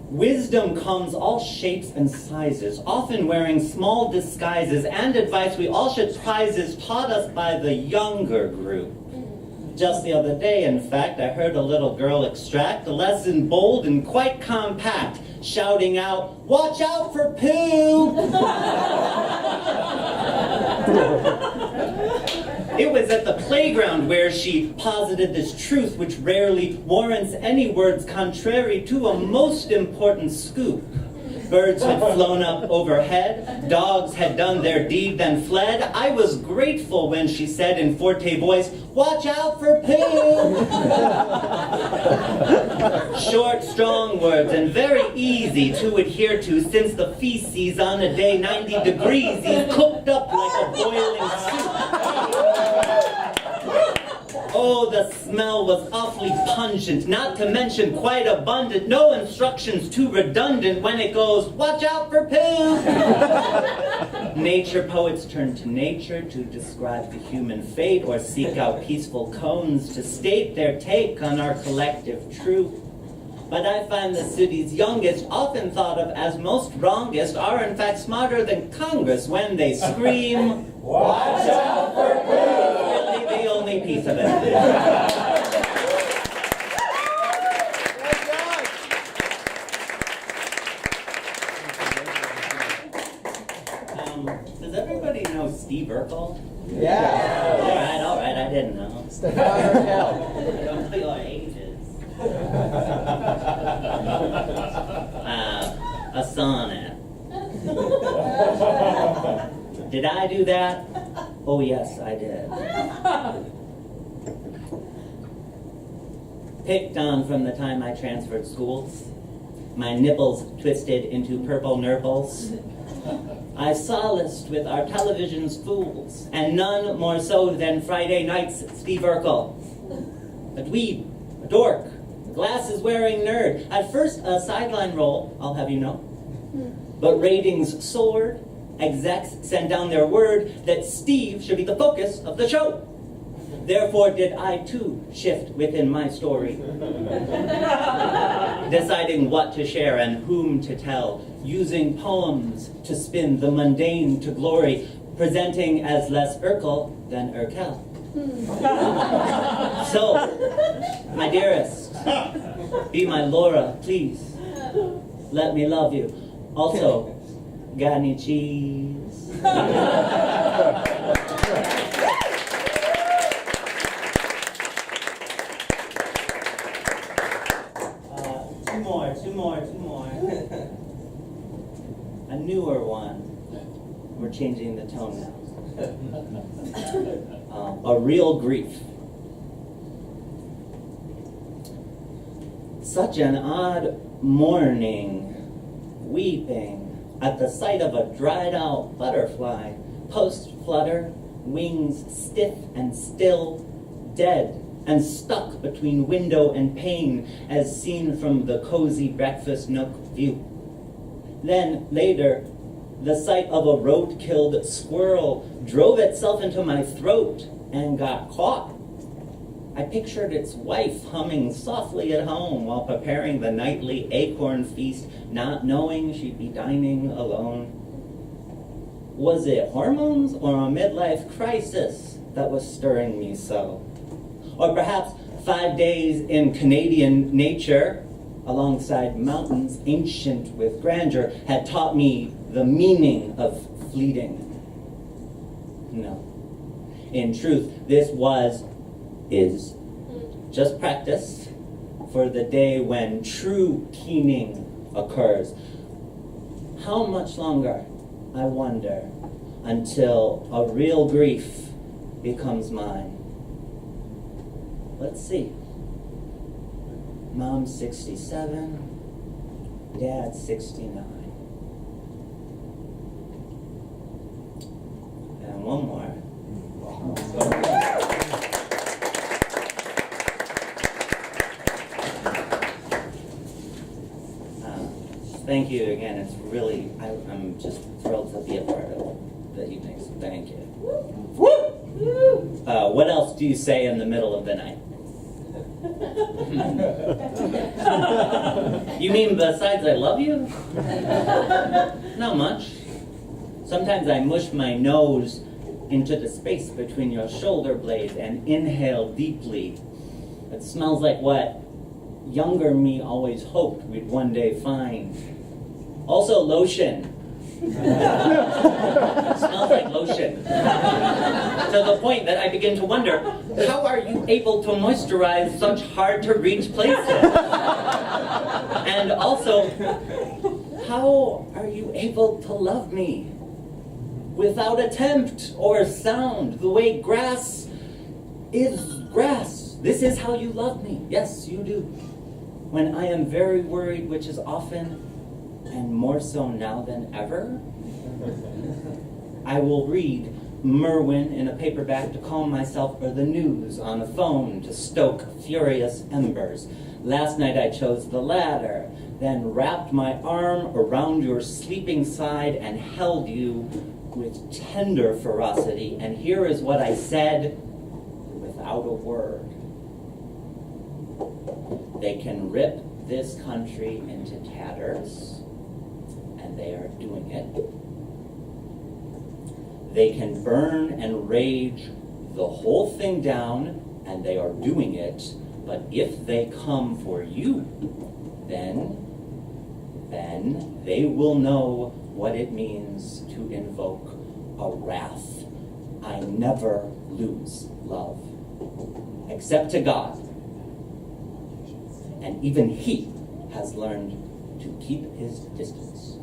Wisdom comes all shapes and sizes, often wearing small disguises, and advice we all should prize is taught us by the younger group. Just the other day, in fact, I heard a little girl extract a lesson bold and quite compact, shouting out, "Watch out for poo!" It was at the playground where she posited this truth which rarely warrants any words contrary to a most important scoop. Birds had flown up overhead, dogs had done their deed then fled. I was grateful when she said in forte voice, "Watch out for poo!" Short, strong words and very easy to adhere to, since the feces on a day 90 degrees is cooked up like a boiling soup. Oh, the smell was awfully pungent, not to mention quite abundant. No instructions too redundant when it goes, "Watch out for poo!" Nature poets turn to nature to describe the human fate or seek out peaceful cones to state their take on our collective truth. But I find the city's youngest, often thought of as most wrongest, are in fact smarter than Congress when they scream, "Watch out for poo!" Really the only piece of it. Does everybody know Steve Urkel? Yeah. All right, I didn't know. Step out of hell. Don't know your ages. A sonnet. Did I do that? Oh yes, I did. Picked on from the time I transferred schools. My nipples twisted into purple nurples. I solaced with our television's fools, and none more so than Friday night's Steve Urkel. A dweeb, a dork, a glasses-wearing nerd. At first, a sideline role, I'll have you know. But ratings soared. Execs sent down their word that Steve should be the focus of the show. Therefore did I too shift within my story, deciding what to share and whom to tell, using poems to spin the mundane to glory, presenting as less Urkel than Urkel. So, my dearest, be my Laura, please. Let me love you. Also, got any cheese? Two more. A newer one. We're changing the tone now. A real grief. Such an odd morning, weeping at the sight of a dried out butterfly, post-flutter, wings stiff and still, dead and stuck between window and pane as seen from the cozy breakfast nook view. Then, later, the sight of a road-killed squirrel drove itself into my throat and got caught. I pictured its wife humming softly at home while preparing the nightly acorn feast, not knowing she'd be dining alone. Was it hormones or a midlife crisis that was stirring me so? Or perhaps 5 days in Canadian nature, alongside mountains ancient with grandeur, had taught me the meaning of fleeting. No. In truth, this is just practice for the day when true keening occurs. How much longer, I wonder, until a real grief becomes mine? Let's see. Mom's 67, Dad's 69. And one more. Thank you again. It's really, I'm just thrilled to be a part of the evening, so thank you. Woo! What else do you say in the middle of the night? You mean besides I love you? Not much. Sometimes I mush my nose into the space between your shoulder blades and inhale deeply. It smells like what younger me always hoped we'd one day find. Also lotion. It smells like lotion. To the point that I begin to wonder, how are you able to moisturize such hard-to-reach places? And also, how are you able to love me without attempt or sound, the way grass is grass? This is how you love me. Yes, you do. When I am very worried, which is often, and more so now than ever, I will read Merwin in a paperback to calm myself, or the news on a phone to stoke furious embers. Last night I chose the latter, then wrapped my arm around your sleeping side and held you with tender ferocity. And here is what I said without a word. They can rip this country into tatters, and they are doing it. They can burn and rage the whole thing down, and they are doing it. But if they come for you, then they will know what it means to invoke a wrath. I never lose love, except to God. And even He has learned to keep his distance.